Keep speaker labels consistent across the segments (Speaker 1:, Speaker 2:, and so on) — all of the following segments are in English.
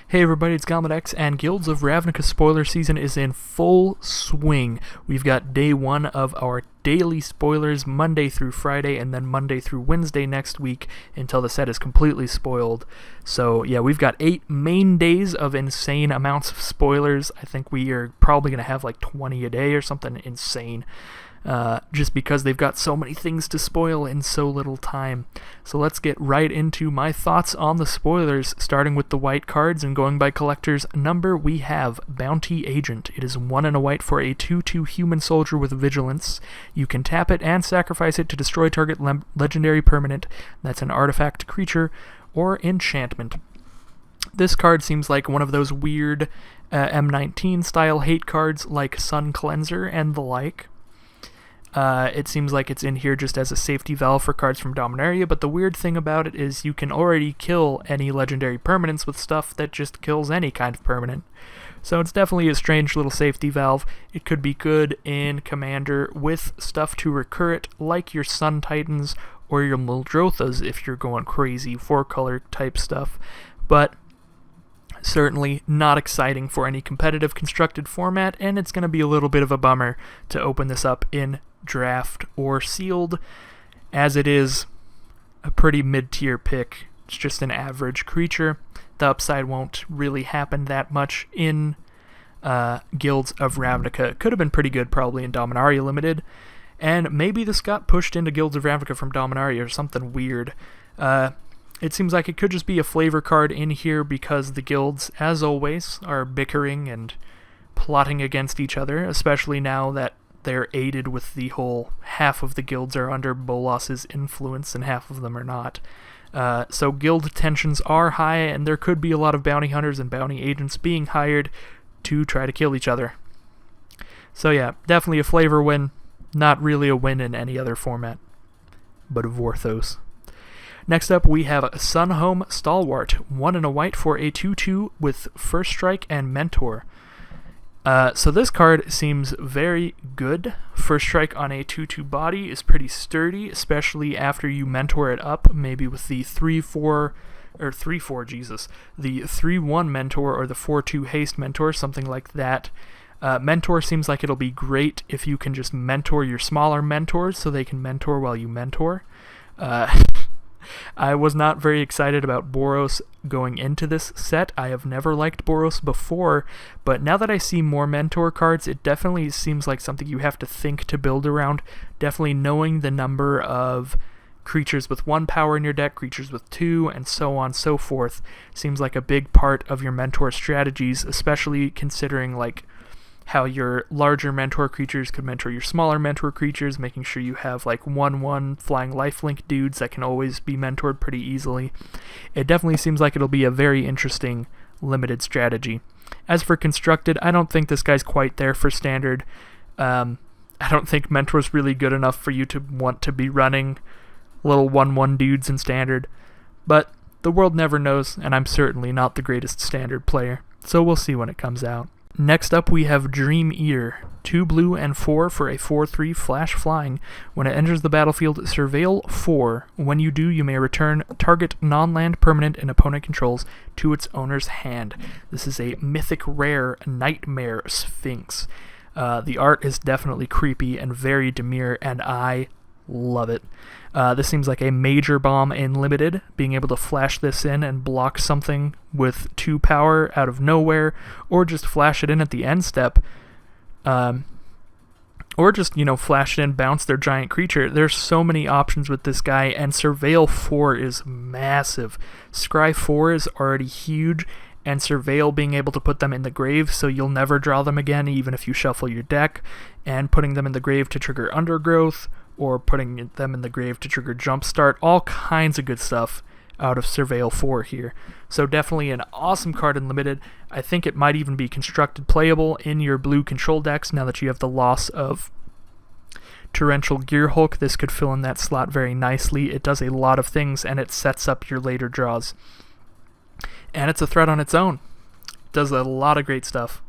Speaker 1: Hey everybody, it's Galmadex, and Guilds of Ravnica spoiler season is in full swing. We've got day one of our daily spoilers, Monday through Friday, and then Monday through Wednesday next week until the set is completely spoiled. So yeah, we've got 8 main days of insane amounts of spoilers. I think we are probably going to have like 20 a day or something insane. Just because they've got so many things to spoil in so little time. So let's get right into my thoughts on the spoilers, starting with the white cards and going by collector's number. We have Bounty Agent. It is 1 and a white for a 2/2 human soldier with vigilance. You can tap it and sacrifice it to destroy target legendary permanent. That's an artifact, creature, or enchantment. This card seems like one of those weird M19 style hate cards like Sun Cleanser and the like. It seems like it's in here just as a safety valve for cards from Dominaria, but the weird thing about it is you can already kill any legendary permanents with stuff that just kills any kind of permanent. So it's definitely a strange little safety valve. It could be good in Commander with stuff to recur it, like your Sun Titans or your Muldrothas if you're going crazy 4-color type stuff, but certainly not exciting for any competitive constructed format, and it's going to be a little bit of a bummer to open this up in draft or sealed, as it is a pretty mid-tier pick. It's just an average creature. The upside won't really happen that much in Guilds of Ravnica. It could have been pretty good probably in Dominaria Limited, and maybe this got pushed into Guilds of Ravnica from Dominaria or something weird. It seems like it could just be a flavor card in here because the guilds, as always, are bickering and plotting against each other, especially now that they're aided with the whole half of the guilds are under Bolas's influence and half of them are not. So guild tensions are high, and there could be a lot of bounty hunters and bounty agents being hired to try to kill each other. So yeah, definitely a flavor win, not really a win in any other format, but of Vorthos. Next up, we have Sunhome Stalwart, 1 and a white for a 2/2 with First Strike and Mentor. So this card seems very good. First Strike on a 2/2 body is pretty sturdy, especially after you mentor it up, maybe with the 3/4, the 3/1 mentor or the 4/2 haste mentor, something like that. Mentor seems like it'll be great if you can just mentor your smaller mentors so they can mentor while you mentor. I was not very excited about Boros going into this set. I have never liked Boros before, but now that I see more mentor cards, it definitely seems like something you have to think to build around. Definitely knowing the number of creatures with 1 power in your deck, creatures with 2, and so on and so forth seems like a big part of your mentor strategies, especially considering like how your larger mentor creatures could mentor your smaller mentor creatures, making sure you have like 1/1 flying lifelink dudes that can always be mentored pretty easily. It definitely seems like it'll be a very interesting limited strategy. As for constructed, I don't think this guy's quite there for standard. I don't think mentor's really good enough for you to want to be running little 1/1 dudes in standard, but the world never knows, and I'm certainly not the greatest standard player, so we'll see when it comes out. Next up, we have Dream Ear, 2 blue and 4 for a 4/3 flash flying. When it enters the battlefield, surveil 4. When you do, you may return target non-land permanent an opponent controls to its owner's hand. This is a mythic rare Nightmare Sphinx. The art is definitely creepy and very demure, and I love it. This seems like a major bomb in Limited, being able to flash this in and block something with 2 power out of nowhere, or just flash it in at the end step, or just, flash it in, bounce their giant creature. There's so many options with this guy, and Surveil 4 is massive. Scry 4 is already huge, and Surveil being able to put them in the grave so you'll never draw them again even if you shuffle your deck, and putting them in the grave to trigger Undergrowth, or putting them in the grave to trigger Jumpstart, all kinds of good stuff out of Surveil 4 here. So definitely an awesome card in Limited. I think it might even be constructed playable in your blue control decks now that you have the loss of Torrential Gearhulk. This could fill in that slot very nicely. It does a lot of things, and it sets up your later draws. And it's a threat on its own. It does a lot of great stuff.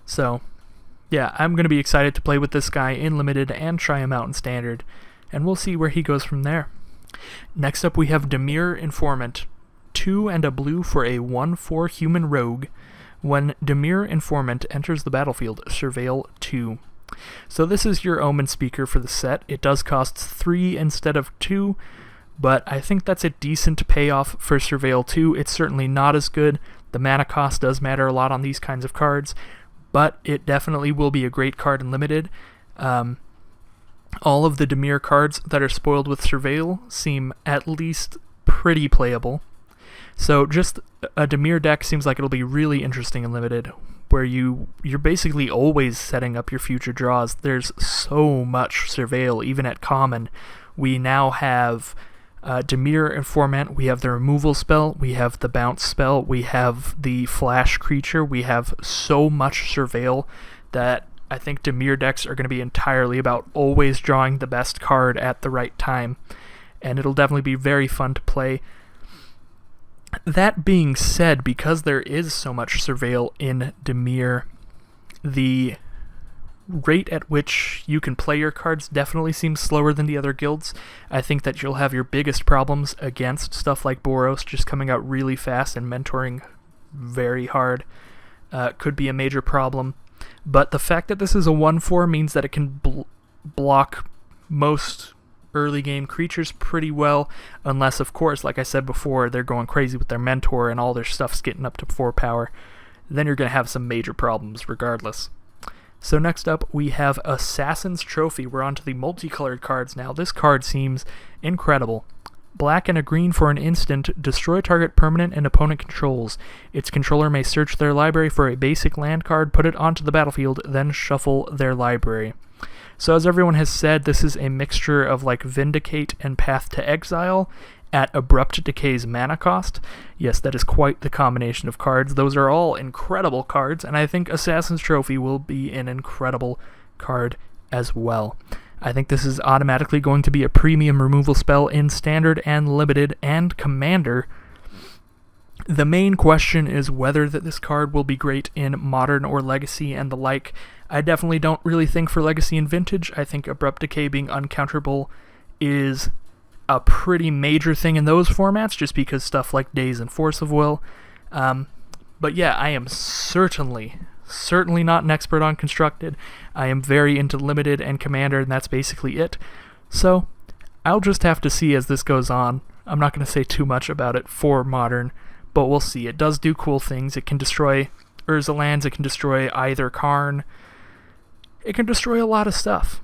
Speaker 1: So yeah, I'm going to be excited to play with this guy in Limited and try him out in Standard, and we'll see where he goes from there. Next up, we have Dimir Informant. 2 and a blue for a 1/4 human rogue. When Dimir Informant enters the battlefield, surveil 2. So this is your Omen Speaker for the set. It does cost 3 instead of 2, but I think that's a decent payoff for surveil 2. It's certainly not as good. The mana cost does matter a lot on these kinds of cards, but it definitely will be a great card in Limited. All of the Dimir cards that are spoiled with surveil seem at least pretty playable. So just a Dimir deck seems like it'll be really interesting in Limited, where you're basically always setting up your future draws. There's so much surveil, even at common. We now have Dimir Informant, we have the removal spell, we have the bounce spell, we have the flash creature, we have so much surveil that I think Dimir decks are going to be entirely about always drawing the best card at the right time, and it'll definitely be very fun to play. That being said, because there is so much surveil in Dimir, the rate at which you can play your cards definitely seems slower than the other guilds. I think that you'll have your biggest problems against stuff like Boros just coming out really fast and mentoring very hard. Could be a major problem. But the fact that this is a 1/4 means that it can block most early game creatures pretty well, unless, of course, like I said before, they're going crazy with their mentor and all their stuff's getting up to 4 power. Then you're going to have some major problems regardless. So next up, we have Assassin's Trophy. We're on to the multicolored cards now. This card seems incredible. Black and a green for an instant, destroy target permanent and opponent controls. Its controller may search their library for a basic land card, put it onto the battlefield, then shuffle their library. So as everyone has said, this is a mixture of like Vindicate and Path to Exile at Abrupt Decay's mana cost. Yes, that is quite the combination of cards. Those are all incredible cards, and I think Assassin's Trophy will be an incredible card as well. I think this is automatically going to be a premium removal spell in Standard and Limited and Commander. The main question is whether that this card will be great in Modern or Legacy and the like. I definitely don't really think for Legacy and Vintage. I think Abrupt Decay being uncounterable is a pretty major thing in those formats, just because stuff like Daze and Force of Will. But yeah, I am certainly not an expert on Constructed. I am very into Limited and Commander, and that's basically it. So I'll just have to see as this goes on. I'm not going to say too much about it for Modern, but we'll see. It does do cool things. It can destroy Urza lands, it can destroy either Karn, it can destroy a lot of stuff.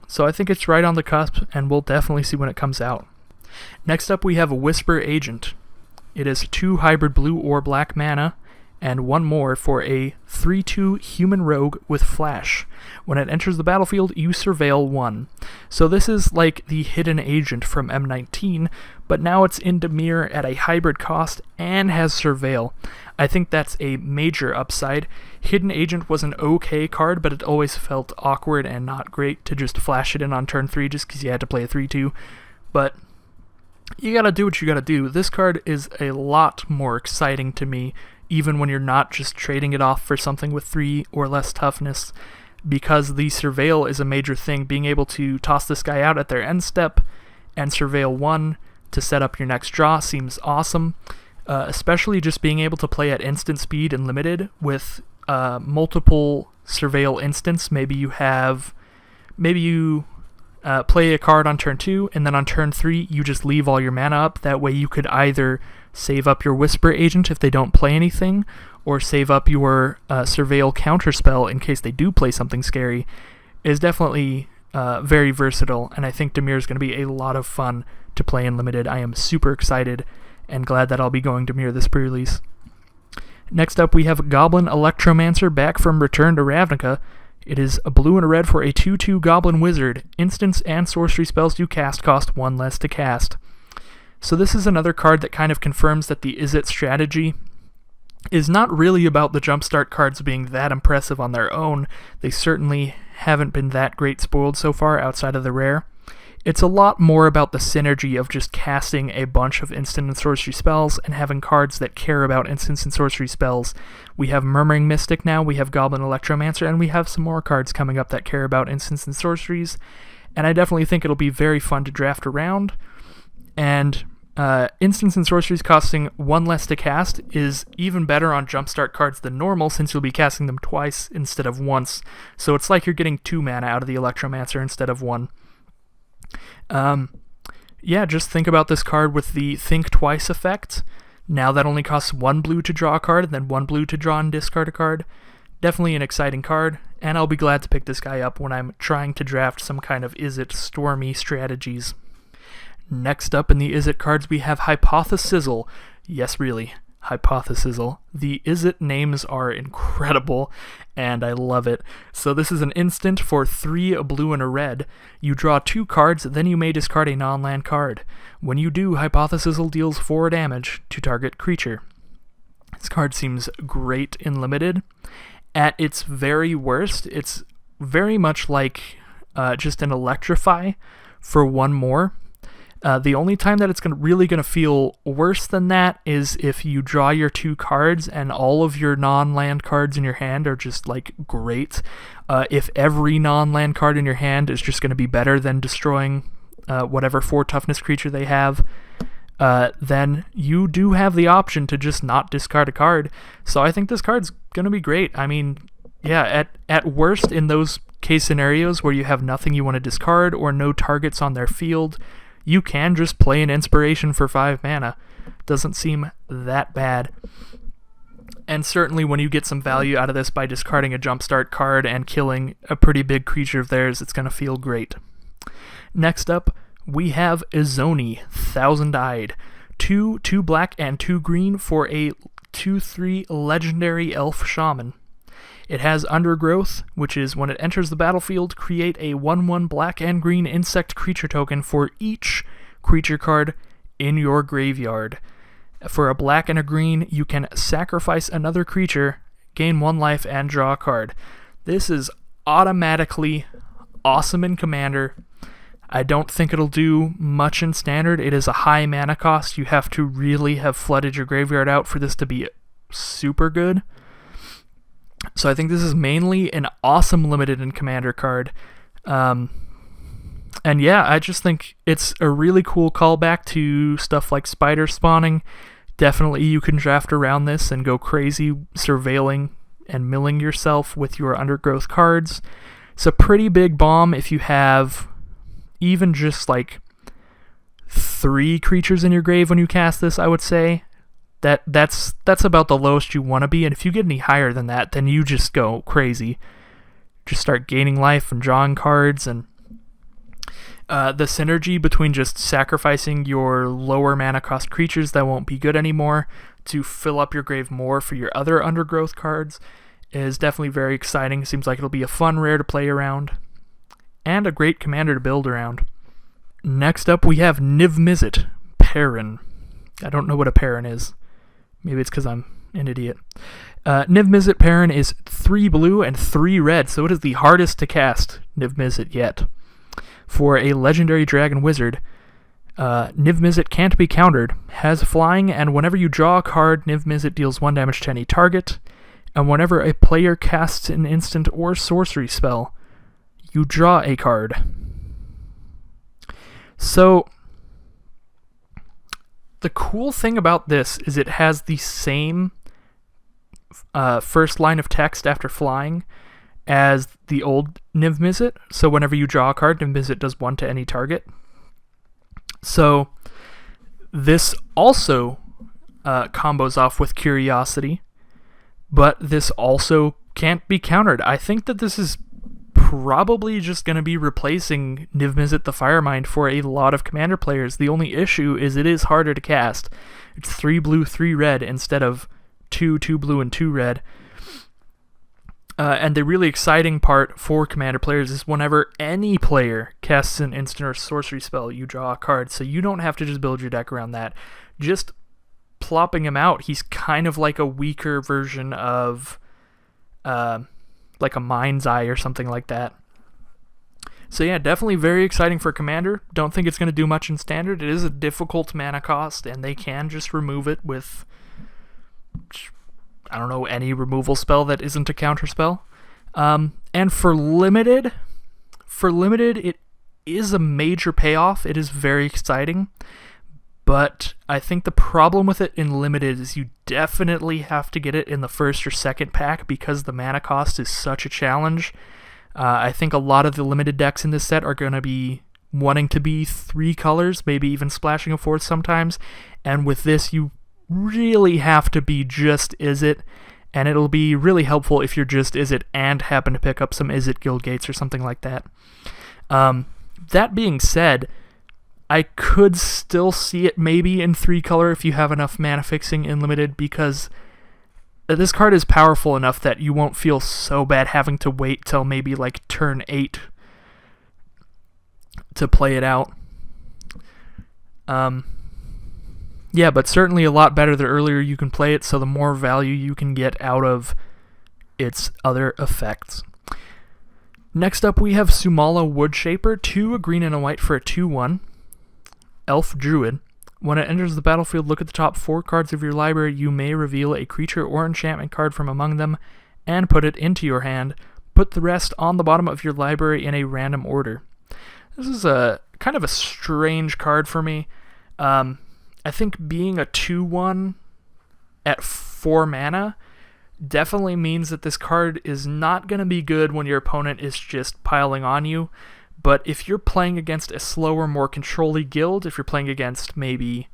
Speaker 1: So I think it's right on the cusp, and we'll definitely see when it comes out. Next up, we have Whisper Agent. It is 2 hybrid blue or black mana, and 1 more for a 3/2 human rogue with flash. When it enters the battlefield, you surveil 1. So this is like the hidden agent from M19, but now it's in Dimir at a hybrid cost and has surveil. I think that's a major upside. Hidden Agent was an okay card, but it always felt awkward and not great to just flash it in on turn 3 just because you had to play a 3/2. But you gotta do what you gotta do. This card is a lot more exciting to me, even when you're not just trading it off for something with 3 or less toughness, because the surveil is a major thing. Being able to toss this guy out at their end step and surveil 1 to set up your next draw seems awesome. Especially just being able to play at instant speed and Limited with multiple surveil instants. Maybe you play a card on turn 2, and then on turn 3 you just leave all your mana up. That way you could either save up your Whisper Agent if they don't play anything, or save up your surveil counterspell in case they do play something scary. Is definitely very versatile, and I think Dimir is going to be a lot of fun to play in Limited. I am super excited and glad that I'll be going Dimir this pre-release. Next up, we have Goblin Electromancer back from Return to Ravnica. It is a blue and a red for a 2/2 Goblin Wizard. Instants and sorcery spells you cast cost 1 less to cast. So this is another card that kind of confirms that the Izzet strategy is not really about the jumpstart cards being that impressive on their own. They certainly haven't been that great spoiled so far outside of the rare. It's a lot more about the synergy of just casting a bunch of instant and sorcery spells and having cards that care about instants and sorcery spells. We have Murmuring Mystic now, we have Goblin Electromancer, and we have some more cards coming up that care about instants and sorceries. And I definitely think it'll be very fun to draft around. And Instants and sorceries costing 1 less to cast is even better on jumpstart cards than normal, since you'll be casting them twice instead of once. So it's like you're getting 2 mana out of the Electromancer instead of 1. Yeah, just think about this card with the Think Twice effect. Now that only costs 1 blue to draw a card, and then 1 blue to draw and discard a card. Definitely an exciting card, and I'll be glad to pick this guy up when I'm trying to draft some kind of Izzet Stormy strategies. Next up in the Izzet cards, we have Hypothesizzle. Yes, really, Hypothesizzle. The Izzet names are incredible, and I love it. So this is an instant for 3 a blue and a red. You draw 2 cards, then you may discard a non-land card. When you do, Hypothesizzle deals 4 damage to target creature. This card seems great in Limited. At its very worst, it's very much like just an Electrify for 1 more. The only time that it's really going to feel worse than that is if you draw your 2 cards and all of your non-land cards in your hand are just like great. If every non-land card in your hand is just going to be better than destroying whatever 4 toughness creature they have, then you do have the option to just not discard a card. So I think this card's going to be great. I mean, yeah, at worst in those case scenarios where you have nothing you want to discard or no targets on their field, you can just play an Inspiration for 5 mana. Doesn't seem that bad. And certainly when you get some value out of this by discarding a Jumpstart card and killing a pretty big creature of theirs, it's going to feel great. Next up, we have Izoni, Thousand-Eyed. 2 black and 2 green for a 2/3 legendary elf shaman. It has Undergrowth, which is when it enters the battlefield, create a 1/1 black and green insect creature token for each creature card in your graveyard. For a black and a green, you can sacrifice another creature, gain 1 life, and draw a card. This is automatically awesome in Commander. I don't think it'll do much in Standard. It is a high mana cost. You have to really have flooded your graveyard out for this to be super good. So I think this is mainly an awesome Limited and Commander card. And yeah, I just think it's a really cool callback to stuff like Spider Spawning. Definitely you can draft around this and go crazy surveilling and milling yourself with your Undergrowth cards. It's a pretty big bomb if you have even just like 3 creatures in your grave when you cast this, I would say. That's about the lowest you want to be, and if you get any higher than that, then you just go crazy. Just start gaining life and drawing cards, and the synergy between just sacrificing your lower mana cost creatures that won't be good anymore to fill up your grave more for your other Undergrowth cards is definitely very exciting. Seems like it'll be a fun rare to play around, and a great commander to build around. Next up, we have Niv-Mizzet, Perrin. I don't know what a Perrin is. Maybe it's because I'm an idiot. Niv-Mizzet Perrin is 3 blue and 3 red, so it is the hardest to cast Niv-Mizzet yet. For a legendary dragon wizard, Niv-Mizzet can't be countered, has flying, and whenever you draw a card, Niv-Mizzet deals 1 damage to any target, and whenever a player casts an instant or sorcery spell, you draw a card. So the cool thing about this is it has the same first line of text after flying as the old Niv-Mizzet. So whenever you draw a card, Niv-Mizzet does 1 to any target. So this also combos off with Curiosity, but this also can't be countered. I think that this is probably just going to be replacing Niv-Mizzet the Firemind for a lot of Commander players. The only issue is it is harder to cast. It's 3 blue, 3 red instead of 2 blue, and 2 red. And the really exciting part for Commander players is whenever any player casts an instant or sorcery spell, you draw a card. So you don't have to just build your deck around that. Just plopping him out, he's kind of like a weaker version of like a Mind's Eye or something like that. So yeah, definitely very exciting for Commander. Don't think it's going to do much in Standard. It is a difficult mana cost, and they can just remove it with, I don't know, any removal spell that isn't a counter spell. And for limited, it is a major payoff. It is very exciting. But I think the problem with it in Limited is you definitely have to get it in the first or second pack because the mana cost is such a challenge. I think a lot of the Limited decks in this set are going to be wanting to be 3 colors, maybe even splashing a 4th sometimes. And with this, you really have to be just Izzet. And it'll be really helpful if you're just Izzet and happen to pick up some Izzet Guild Gates or something like that. That being said, I could still see it maybe in 3 color if you have enough mana fixing in Limited, because this card is powerful enough that you won't feel so bad having to wait till maybe like turn 8 to play it out. Yeah, but certainly a lot better the earlier you can play it, so the more value you can get out of its other effects. Next up we have Sumala Woodshaper, 2 a green and a white for a 2/1. Elf Druid. When it enters the battlefield, look at the top 4 cards of your library. You may reveal a creature or enchantment card from among them and put it into your hand. Put the rest on the bottom of your library in a random order. This is a kind of a strange card for me. I think being a 2/1 at 4 mana definitely means that this card is not going to be good when your opponent is just piling on you. But if you're playing against a slower, more control-y guild, if you're playing against maybe...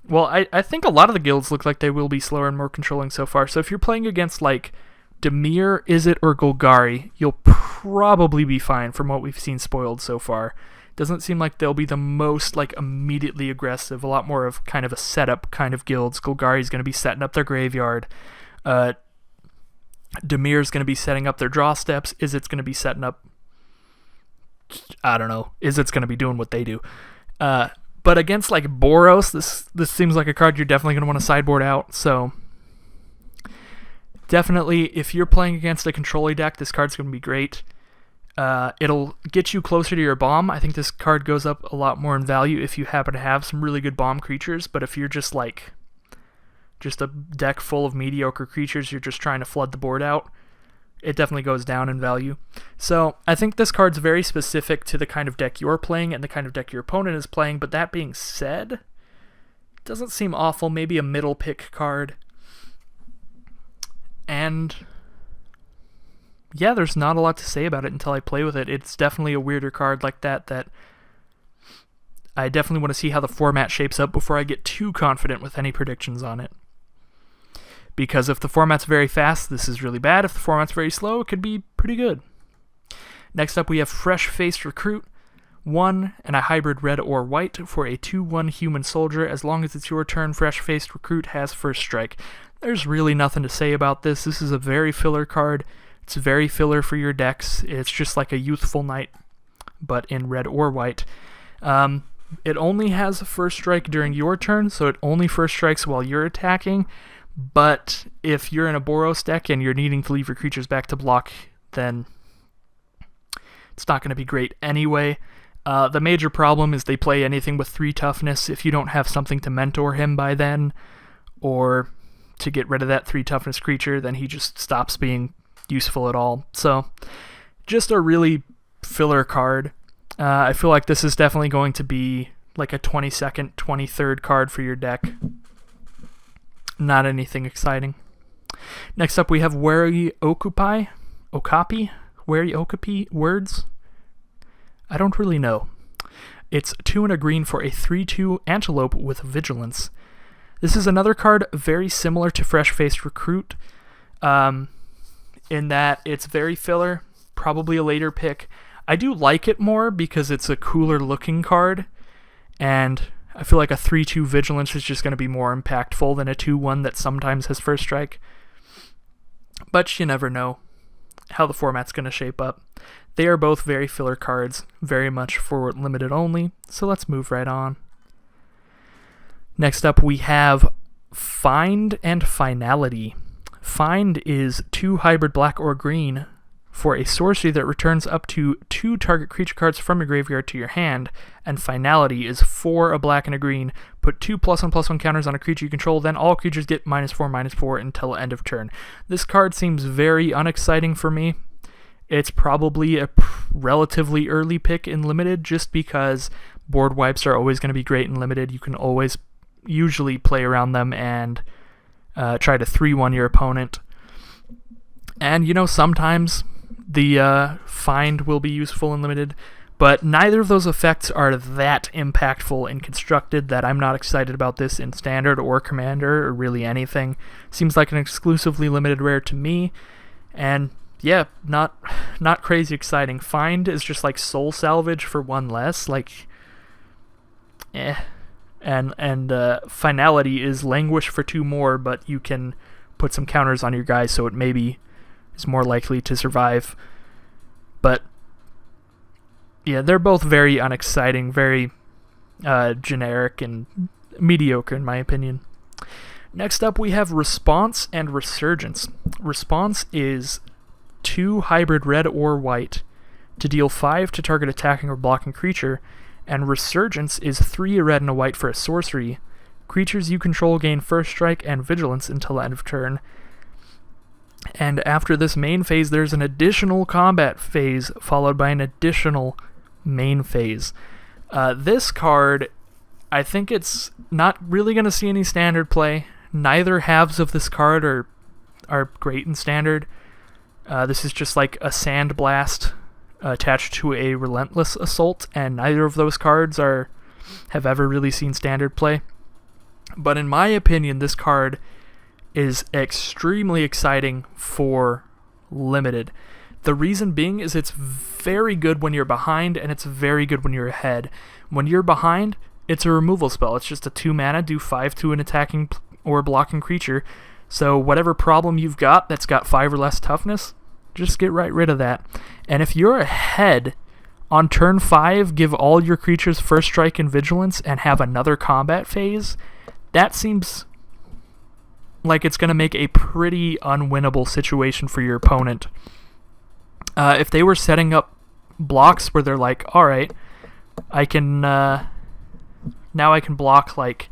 Speaker 1: Well, I think a lot of the guilds look like they will be slower and more controlling so far. So if you're playing against, like, Dimir, Izzet, or Golgari, you'll probably be fine from what we've seen spoiled so far. Doesn't seem like they'll be the most, like, immediately aggressive. A lot more of kind of a setup kind of guilds. Golgari's going to be setting up their graveyard. Dimir's going to be setting up their draw steps. Izzet's going to be setting up... I don't know. Izzet's going to be doing what they do. But against, like, Boros, this seems like a card you're definitely going to want to sideboard out. So, definitely, if you're playing against a control-y deck, this card's going to be great. It'll get you closer to your bomb. I think this card goes up a lot more in value if you happen to have some really good bomb creatures, but if you're just a deck full of mediocre creatures, you're just trying to flood the board out, it definitely goes down in value. So I think this card's very specific to the kind of deck you're playing and the kind of deck your opponent is playing, but that being said, it doesn't seem awful. Maybe a middle pick card. And... yeah, there's not a lot to say about it until I play with it. It's definitely a weirder card like that I definitely want to see how the format shapes up before I get too confident with any predictions on it. Because if the format's very fast, this is really bad. If the format's very slow, it could be pretty good. Next up, we have Fresh-Faced Recruit, 1 and a hybrid red or white for a 2/1 human soldier. As long as it's your turn, Fresh-Faced Recruit has first strike. There's really nothing to say about this. This is a very filler card. It's very filler for your decks. It's just like a Youthful Knight, but in red or white. It only has first strike during your turn, so it only first strikes while you're attacking. But if you're in a Boros deck and you're needing to leave your creatures back to block, then it's not going to be great anyway. The major problem is they play anything with 3 toughness. If you don't have something to mentor him by then, or to get rid of that 3 toughness creature, then he just stops being useful at all. So, just a really filler card. I feel like this is definitely going to be like a 22nd, 23rd card for your deck. Not anything exciting. Next up we have Wary Okapi? Wary Okapi words? I don't really know. It's 2 and a green for a 3/2 Antelope with Vigilance. This is another card very similar to Fresh-Faced Recruit, in that it's very filler, probably a later pick. I do like it more because it's a cooler looking card, and I feel like a 3/2 Vigilance is just going to be more impactful than a 2/1 that sometimes has first strike. But you never know how the format's going to shape up. They are both very filler cards, very much for limited only, so let's move right on. Next up we have Find and Finality. Find is 2 hybrid black or green for a sorcery that returns up to 2 target creature cards from your graveyard to your hand, and Finality is 4 a black and a green. Put 2 +1/+1 counters on a creature you control, then all creatures get -4/-4 until end of turn. This card seems very unexciting for me. It's probably a relatively early pick in Limited just because Board wipes are always going to be great in Limited. You can always usually play around them and try to 3-1 your opponent. And, sometimes the Find will be useful in Limited, but neither of those effects are that impactful in Constructed that I'm not excited about this in Standard or Commander or really anything. Seems like an exclusively limited rare to me, and yeah, not crazy exciting. Find is just like Soul Salvage for 1 less, And Finality is Languish for 2 more, but you can put some counters on your guys, so it maybe is more likely to survive. But yeah, they're both very unexciting, very generic and mediocre in my opinion. Next up, we have Response and Resurgence. Response is 2 hybrid red or white to deal 5 to target attacking or blocking creature, and Resurgence is 3 red and a white for a sorcery. Creatures you control gain First Strike and Vigilance until the end of turn. And after this main phase, there's an additional combat phase followed by an additional main phase. This card, I think it's not really going to see any Standard play. Neither halves of this card are great in Standard. This is just like a Sandblast attached to a Relentless Assault, and neither of those cards have ever really seen Standard play. But in my opinion, this card is extremely exciting for Limited. The reason being is it's very good when you're behind, and it's very good when you're ahead. When you're behind, it's a removal spell. It's just a 2 mana, do 5 to an attacking or blocking creature. So whatever problem you've got that's got 5 or less toughness, just get right rid of that. And if you're ahead, on turn 5, give all your creatures First Strike and Vigilance and have another combat phase. That seems like it's going to make a pretty unwinnable situation for your opponent. If they were setting up blocks where they're like, alright, I can now I can block like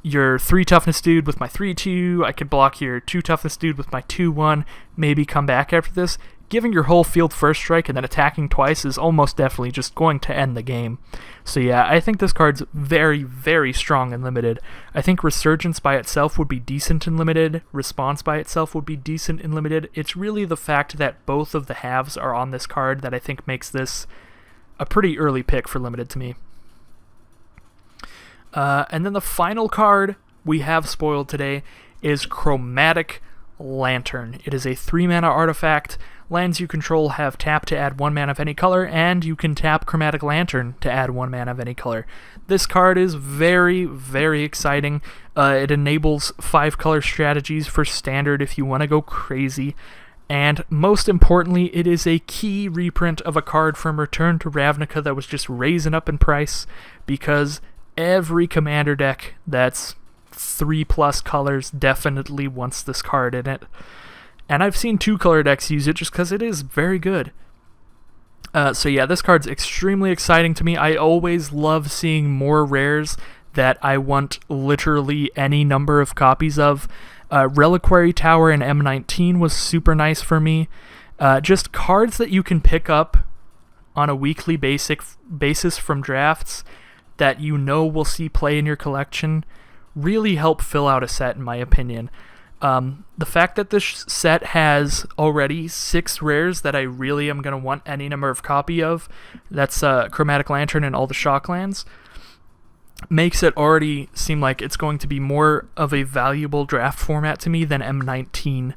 Speaker 1: your 3 toughness dude with my 3/2, I could block your 2 toughness dude with my 2/1, maybe come back after this. Giving your whole field First Strike and then attacking twice is almost definitely just going to end the game. So yeah, I think this card's very, very strong in Limited. I think Resurgence by itself would be decent in Limited. Response by itself would be decent in Limited. It's really the fact that both of the halves are on this card that I think makes this a pretty early pick for Limited to me. And then the final card we have spoiled today is Chromatic Lantern. It is a 3-mana artifact. Lands you control have tap to add 1 mana of any color, and you can tap Chromatic Lantern to add 1 mana of any color. This card is very, very exciting. It enables 5-color strategies for Standard if you want to go crazy. And most importantly, it is a key reprint of a card from Return to Ravnica that was just raising up in price, because every Commander deck that's 3+ colors definitely wants this card in it. And I've seen 2-color decks use it just because it is very good. So yeah, this card's extremely exciting to me. I always love seeing more rares that I want literally any number of copies of. Reliquary Tower and M19 was super nice for me. Just cards that you can pick up on a weekly basis from drafts that you know will see play in your collection really help fill out a set, in my opinion. The fact that this set has already 6 rares that I really am going to want any number of copy of, that's Chromatic Lantern and all the Shocklands, makes it already seem like it's going to be more of a valuable draft format to me than M19.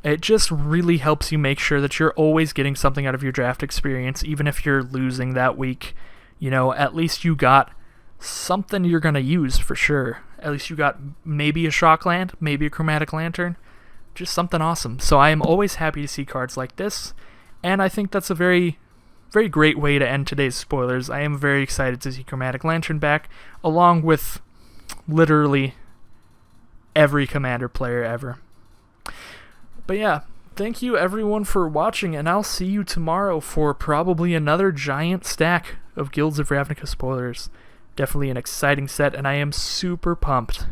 Speaker 1: It just really helps you make sure that you're always getting something out of your draft experience, even if you're losing that week. You know, at least you got something you're going to use for sure. At least you got maybe a Shockland, maybe a Chromatic Lantern, just something awesome. So I am always happy to see cards like this, and I think that's a very, very great way to end today's spoilers. I am very excited to see Chromatic Lantern back, along with literally every Commander player ever. But yeah, thank you everyone for watching, and I'll see you tomorrow for probably another giant stack of Guilds of Ravnica spoilers. Definitely an exciting set, and I am super pumped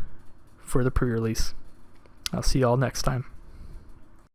Speaker 1: for the pre-release. I'll see y'all next time.